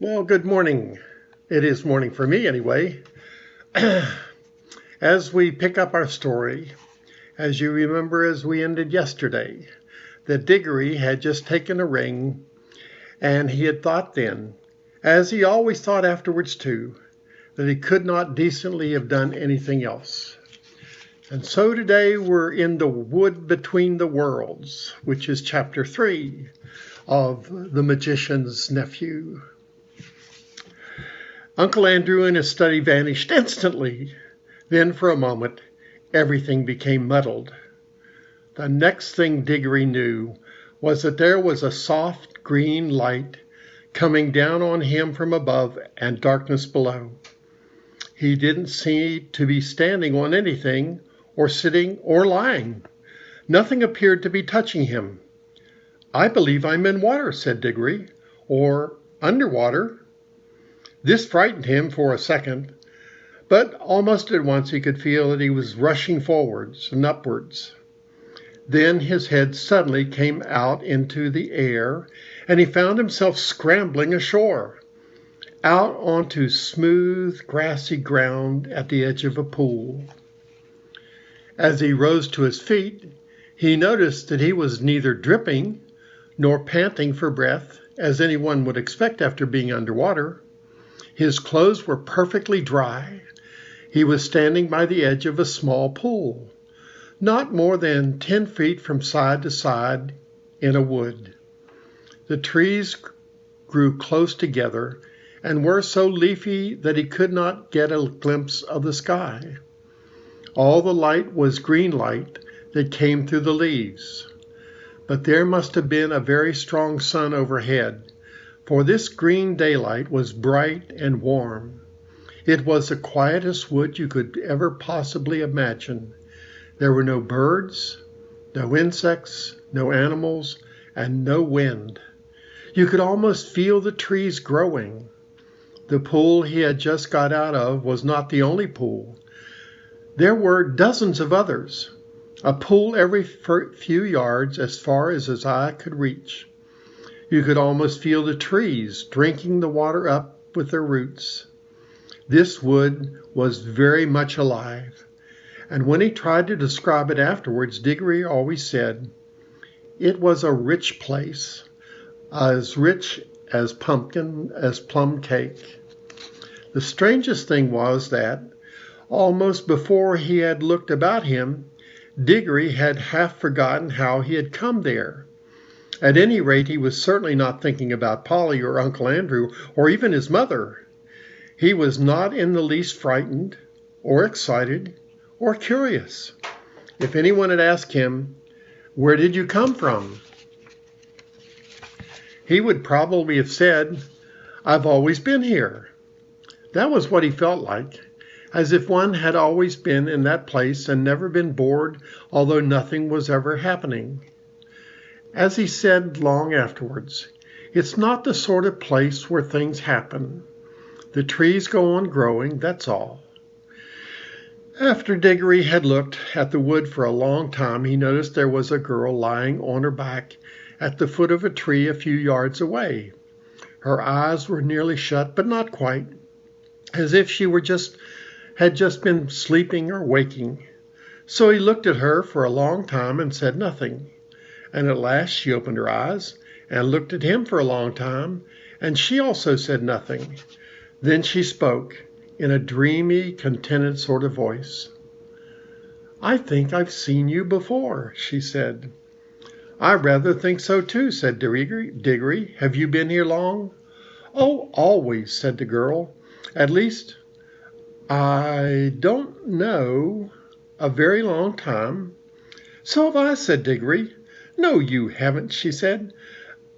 Well, good morning. It is morning for me anyway. As we pick up our story, as you remember as we ended yesterday, that Diggory had just taken a ring, and he had thought then, as he always thought afterwards too, that he could not decently have done anything else. And so today we're in the wood between the worlds, which is chapter 3 of The Magician's Nephew. Uncle Andrew and his study vanished instantly. Then, for a moment, everything became muddled. The next thing Diggory knew was that there was a soft green light coming down on him from above and darkness below. He didn't seem to be standing on anything, or sitting, or lying. Nothing appeared to be touching him. "I believe I'm in water," said Diggory, "or underwater." This frightened him for a second, but almost at once he could feel that he was rushing forwards and upwards. Then his head suddenly came out into the air, and he found himself scrambling ashore, out onto smooth, grassy ground at the edge of a pool. As he rose to his feet, he noticed that he was neither dripping nor panting for breath, as anyone would expect after being underwater. His clothes were perfectly dry. He was standing by the edge of a small pool, not more than 10 feet from side to side in a wood. The trees grew close together and were so leafy that he could not get a glimpse of the sky. All the light was green light that came through the leaves. But there must have been a very strong sun overhead, for this green daylight was bright and warm. It was the quietest wood you could ever possibly imagine. There were no birds, no insects, no animals, and no wind. You could almost feel the trees growing. The pool he had just got out of was not the only pool. There were dozens of others, a pool every few yards as far as his eye could reach. You could almost feel the trees drinking the water up with their roots. This wood was very much alive, and when he tried to describe it afterwards, Diggory always said it was a rich place, as rich as plum cake. The strangest thing was that, almost before he had looked about him, Diggory had half forgotten how he had come there. At any rate, he was certainly not thinking about Polly or Uncle Andrew or even his mother. He was not in the least frightened or excited or curious. If anyone had asked him, "Where did you come from?" he would probably have said, "I've always been here." That was what he felt like, as if one had always been in that place and never been bored, although nothing was ever happening. As he said long afterwards, it's not the sort of place where things happen. The trees go on growing, that's all. After Diggory had looked at the wood for a long time, he noticed there was a girl lying on her back at the foot of a tree a few yards away. Her eyes were nearly shut, but not quite, as if she had just been sleeping or waking. So he looked at her for a long time and said nothing. And at last she opened her eyes and looked at him for a long time, and she also said nothing. Then she spoke in a dreamy, contented sort of voice. "I think I've seen you before," she said. "I rather think so too," said Diggory. "Have you been here long?" "Oh, always," said the girl. "At least, I don't know, a very long time." "So have I," said Diggory. "No, you haven't," she said.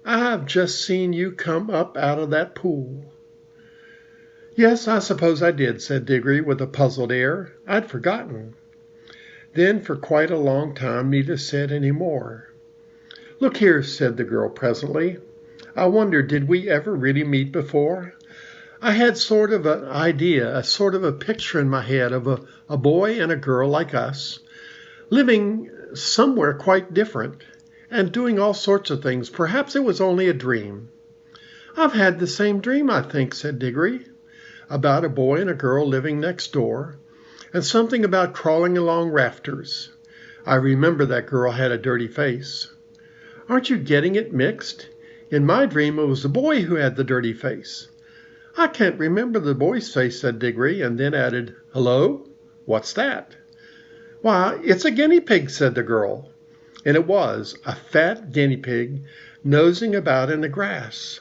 "I've just seen you come up out of that pool." "Yes, I suppose I did," said Diggory with a puzzled air. "I'd forgotten." Then for quite a long time neither said any more. "Look here," said the girl presently. "I wonder, did we ever really meet before? I had sort of an idea, a sort of a picture in my head of a boy and a girl like us, living somewhere quite different, and doing all sorts of things. Perhaps it was only a dream. I've had the same dream, I think, said Diggory, about a boy and a girl living next door, and something about crawling along rafters. I remember that girl had a dirty face. Aren't you getting it mixed? In my dream, it was the boy who had the dirty face. I can't remember the boy's face, said Diggory, and then added, Hello? What's that? Why, it's a guinea pig, said the girl. And it was, a fat guinea pig nosing about in the grass.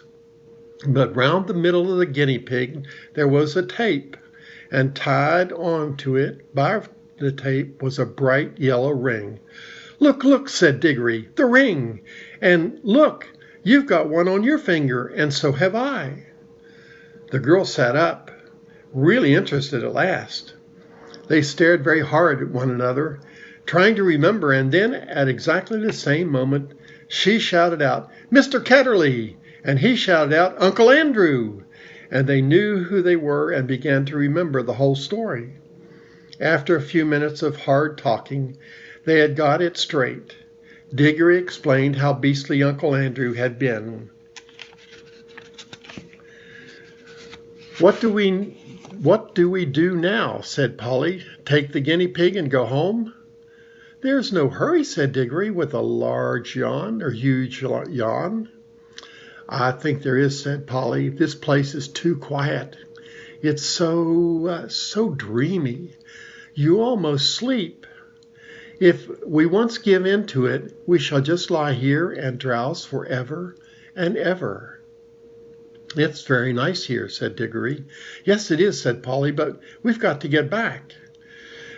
But round the middle of the guinea pig there was a tape, and tied on to it by the tape was a bright yellow ring. Look, look, said Diggory, the ring! And look, you've got one on your finger, and so have I. The girl sat up, really interested at last. They stared very hard at one another, trying to remember, and then at exactly the same moment she shouted out, Mr. Ketterly! And he shouted out, Uncle Andrew! And they knew who they were and began to remember the whole story. After a few minutes of hard talking, they had got it straight. Diggory explained how beastly Uncle Andrew had been. What do we do now? Said Polly. Take the guinea pig and go home? There's no hurry, said Diggory with a large yawn, or huge yawn. I think there is, said Polly. This place is too quiet. It's so dreamy. You almost sleep. If we once give in to it, we shall just lie here and drowse forever and ever. It's very nice here, said Diggory. Yes, it is, said Polly, but we've got to get back.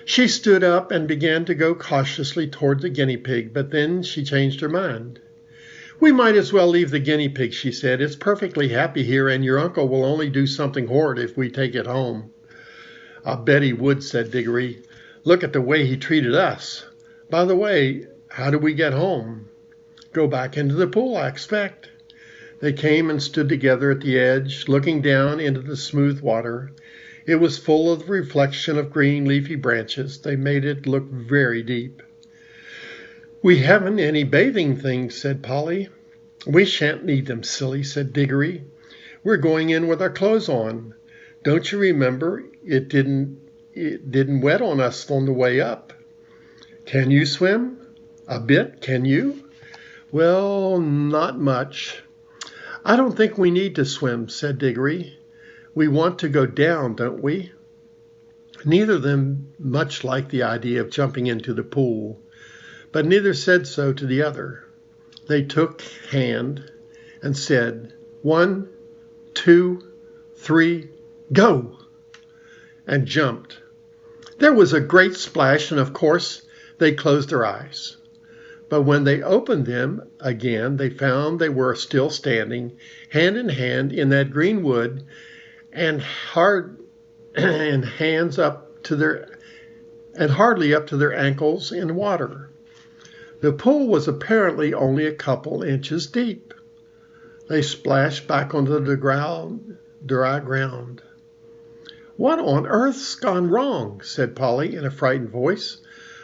She stood up and began to go cautiously toward the guinea pig, but then she changed her mind. We might as well leave the guinea pig, she said. It's perfectly happy here, and your uncle will only do something horrid if we take it home. I bet he would, said Diggory. Look at the way he treated us. By the way, how do we get home? Go back into the pool, I expect. They came and stood together at the edge, looking down into the smooth water. It was full of the reflection of green leafy branches. They made it look very deep. We haven't any bathing things, said Polly. We shan't need them, silly, said Diggory. We're going in with our clothes on. Don't you remember it didn't wet on us on the way up? Can you swim? A bit, can you? Well, not much. I don't think we need to swim, said Diggory. We want to go down, don't we? Neither of them much liked the idea of jumping into the pool, but neither said so to the other. They took hand and said, 1, 2, 3, go! And jumped. There was a great splash, and of course they closed their eyes. But when they opened them again, they found they were still standing, hand in hand in that green wood, and hardly up to their ankles in water. The pool was apparently only a couple inches deep. They splashed back onto the dry ground. What on earth's gone wrong? Said Polly in a frightened voice,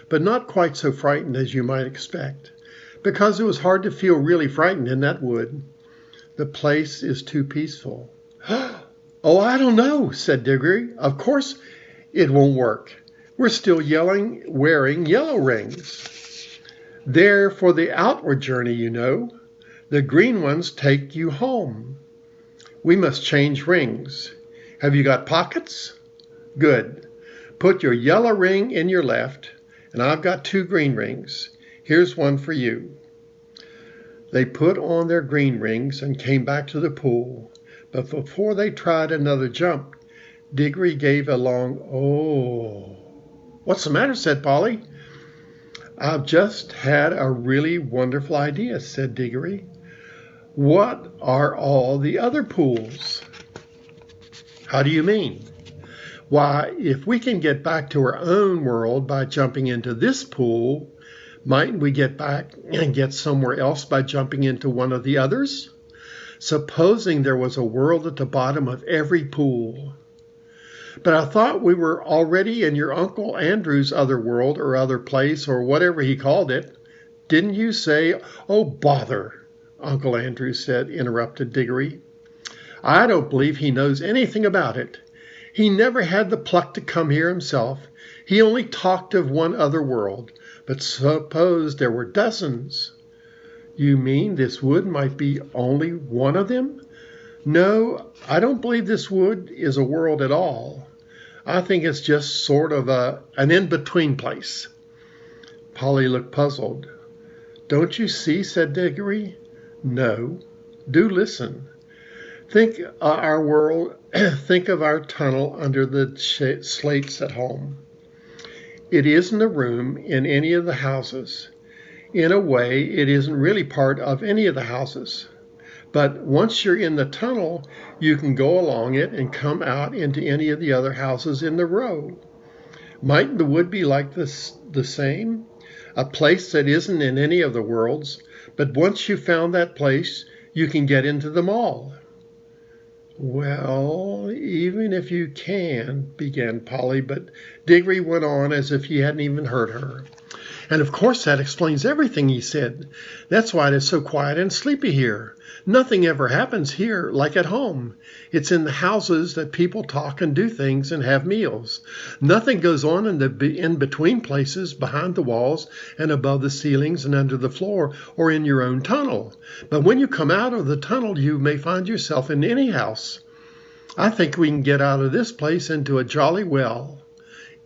but not quite so frightened as you might expect, because it was hard to feel really frightened in that wood. The place is too peaceful. Oh, I don't know, said Diggory. Of course it won't work. We're still wearing yellow rings. They're for the outward journey, you know. The green ones take you home. We must change rings. Have you got pockets? Good. Put your yellow ring in your left, and I've got 2 green rings. Here's one for you. They put on their green rings and came back to the pool. But before they tried another jump, Diggory gave a long, oh. What's the matter? Said Polly. I've just had a really wonderful idea, said Diggory. What are all the other pools? How do you mean? Why, if we can get back to our own world by jumping into this pool, mightn't we get back and get somewhere else by jumping into one of the others? Supposing there was a world at the bottom of every pool. But I thought we were already in your Uncle Andrew's other world or other place or whatever he called it. Didn't you say? Oh, bother, Uncle Andrew said, interrupted Diggory. I don't believe he knows anything about it. He never had the pluck to come here himself. He only talked of one other world. But suppose there were dozens. You mean this wood might be only one of them? No, I don't believe this wood is a world at all. I think it's just sort of an in-between place. Polly looked puzzled. Don't you see, said Diggory. No. Do listen. Think think of our tunnel under the slates at home. It isn't a room in any of the houses. In a way, it isn't really part of any of the houses. But once you're in the tunnel, you can go along it and come out into any of the other houses in the row. Mightn't the wood be like this, the same? A place that isn't in any of the worlds, but once you've found that place, you can get into them all. Well, even if you can, began Polly, but Diggory went on as if he hadn't even heard her. And of course that explains everything, he said. That's why it is so quiet and sleepy here. Nothing ever happens here like at home. It's in the houses that people talk and do things and have meals. Nothing goes on in the in-between places, behind the walls and above the ceilings and under the floor or in your own tunnel. But when you come out of the tunnel, you may find yourself in any house. I think we can get out of this place into a jolly well.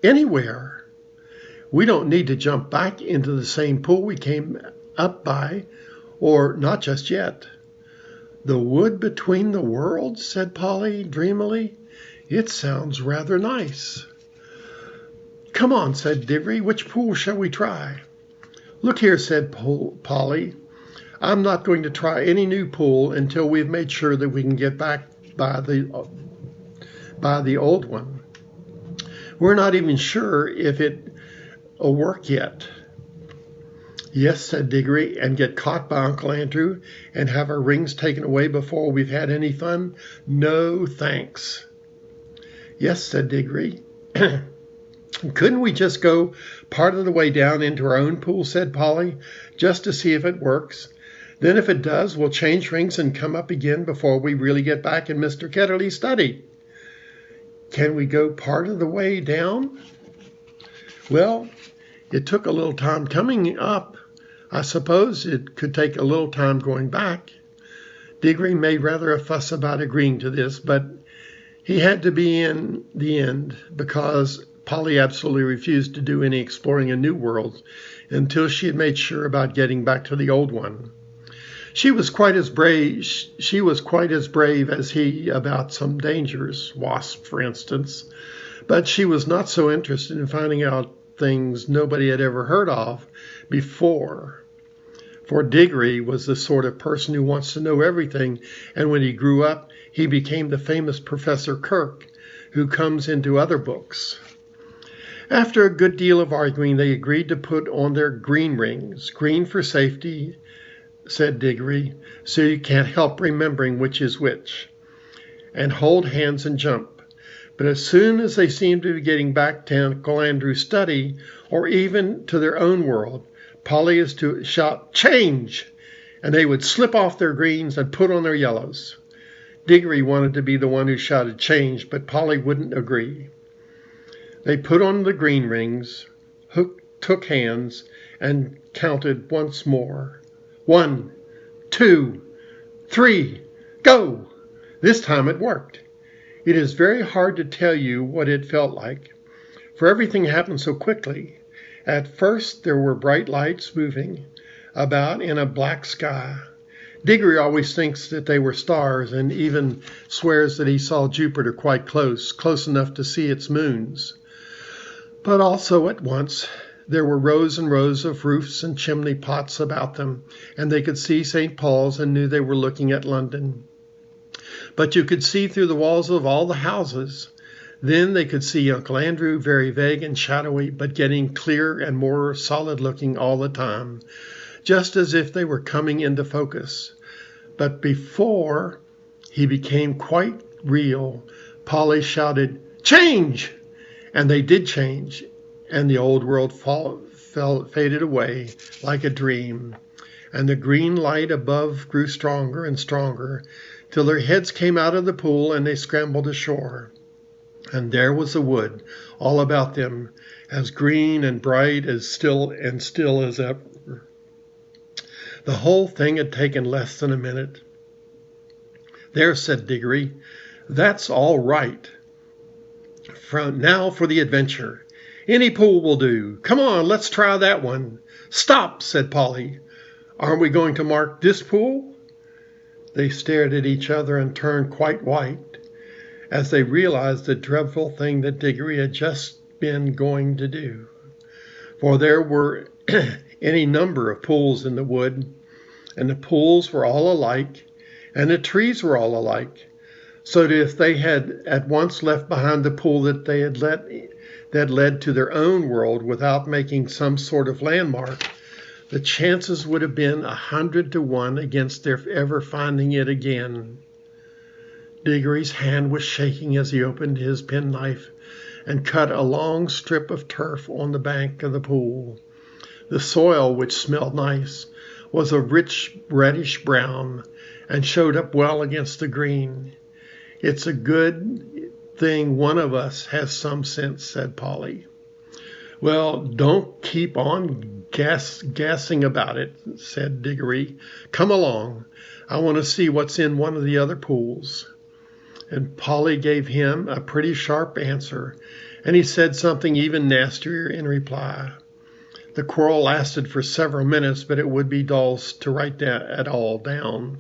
Anywhere. We don't need to jump back into the same pool we came up by, or not just yet. The wood between the worlds, said Polly dreamily. It sounds rather nice. Come on, said Diggory. Which pool shall we try? Look here, said Polly. I'm not going to try any new pool until we've made sure that we can get back by the old one. We're not even sure if it'll work yet. Yes, said Diggory, and get caught by Uncle Andrew and have our rings taken away before we've had any fun? No, thanks. Yes, said Diggory. Couldn't we just go part of the way down into our own pool, said Polly, just to see if it works? Then if it does, we'll change rings and come up again before we really get back in Mr. Ketterly's study. Can we go part of the way down? Well, it took a little time coming up. I suppose it could take a little time going back. Diggory made rather a fuss about agreeing to this, but he had to be in the end because Polly absolutely refused to do any exploring in new worlds until she had made sure about getting back to the old one. She was quite as brave as he about some dangers, wasps, for instance, but she was not so interested in finding out things nobody had ever heard of before. For Diggory was the sort of person who wants to know everything, and when he grew up, he became the famous Professor Kirk, who comes into other books. After a good deal of arguing, they agreed to put on their green rings. Green for safety, said Diggory, so you can't help remembering which is which, and hold hands and jump. But as soon as they seemed to be getting back to Uncle Andrew's study, or even to their own world, Polly is to shout, "Change!" and they would slip off their greens and put on their yellows. Diggory wanted to be the one who shouted "Change," but Polly wouldn't agree. They put on the green rings, took hands, and counted once more. 1, 2, 3, go! This time it worked. It is very hard to tell you what it felt like, for everything happened so quickly. At first there were bright lights moving about in a black sky. Diggory always thinks that they were stars and even swears that he saw Jupiter quite close enough to see its moons. But also at once there were rows and rows of roofs and chimney pots about them, and they could see St. Paul's and knew they were looking at London. But you could see through the walls of all the houses. Then they could see Uncle Andrew, very vague and shadowy, but getting clearer and more solid-looking all the time, just as if they were coming into focus. But before he became quite real, Polly shouted, "Change!" And they did change, and the old world faded away like a dream, and the green light above grew stronger and stronger, till their heads came out of the pool and they scrambled ashore. And there was the wood all about them, as green and bright as still as ever. The whole thing had taken less than a minute. "There," said Diggory, "that's all right. Now for the adventure. Any pool will do. Come on, let's try that one." "Stop," said Polly. "Aren't we going to mark this pool?" They stared at each other and turned quite white as they realized the dreadful thing that Diggory had just been going to do. For there were any number of pools in the wood, and the pools were all alike, and the trees were all alike. So that if they had at once left behind the pool that led to their own world without making some sort of landmark, the chances would have been 100 to 1 against their ever finding it again. Diggory's hand was shaking as he opened his penknife and cut a long strip of turf on the bank of the pool. The soil, which smelled nice, was a rich reddish brown and showed up well against the green. "It's a good thing one of us has some sense," said Polly. "Well, don't keep on gassing about it," said Diggory. "Come along. I want to see what's in one of the other pools." And Polly gave him a pretty sharp answer, and he said something even nastier in reply. The quarrel lasted for several minutes, but it would be dull to write that all down.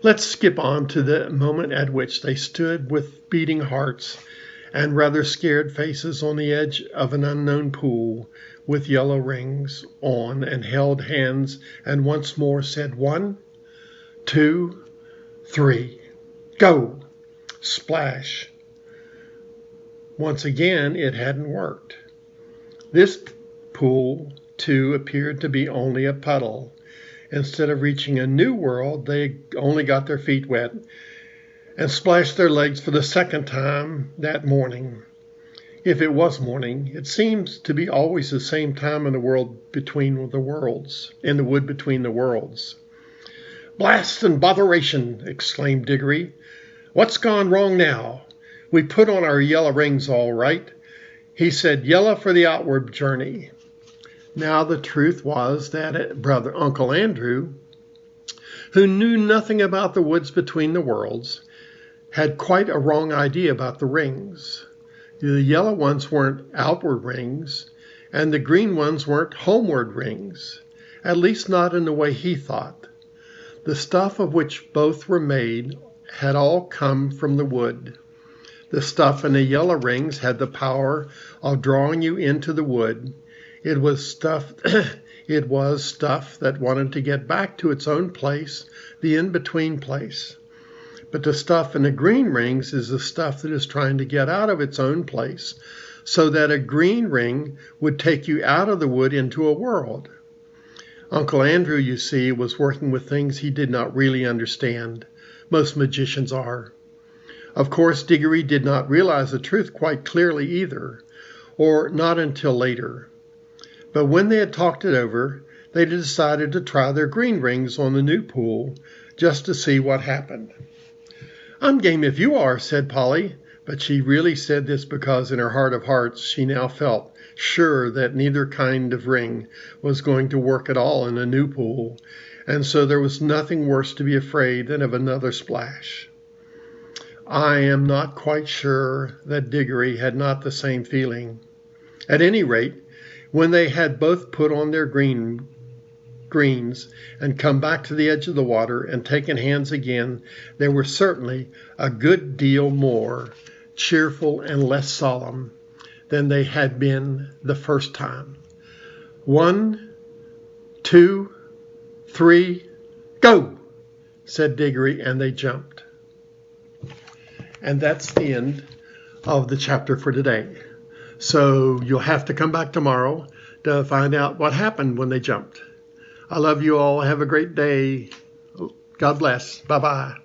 Let's skip on to the moment at which they stood with beating hearts and rather scared faces on the edge of an unknown pool with yellow rings on, and held hands and once more said 1, 2, 3, go! Splash! Once again it hadn't worked. This pool, too, appeared to be only a puddle. Instead of reaching a new world, they only got their feet wet and splashed their legs for the second time that morning. If it was morning, it seems to be always the same time in the wood between the worlds. "Blast and botheration!" exclaimed Diggory. "What's gone wrong now? We put on our yellow rings all right." He said, "Yellow for the outward journey." Now the truth was that Uncle Andrew, who knew nothing about the woods between the worlds, had quite a wrong idea about the rings. The yellow ones weren't outward rings, and the green ones weren't homeward rings, at least not in the way he thought. The stuff of which both were made had all come from the wood. The stuff in the yellow rings had the power of drawing you into the wood. It was stuff that wanted to get back to its own place, the in-between place. But the stuff in the green rings is the stuff that is trying to get out of its own place, so that a green ring would take you out of the wood into a world. Uncle Andrew, you see, was working with things he did not really understand. Most magicians are. Of course, Diggory did not realize the truth quite clearly either, or not until later. But when they had talked it over, they decided to try their green rings on the new pool just to see what happened. "I'm game if you are," said Polly, but she really said this because in her heart of hearts she now felt sure that neither kind of ring was going to work at all in the new pool, and so there was nothing worse to be afraid than of another splash. I am not quite sure that Diggory had not the same feeling. At any rate, when they had both put on their greens and come back to the edge of the water and taken hands again, they were certainly a good deal more cheerful and less solemn than they had been the first time. 1, 2, 3, go! said Diggory, and they jumped. And that's the end of the chapter for today. So you'll have to come back tomorrow to find out what happened when they jumped. I love you all. Have a great day. God bless. Bye-bye.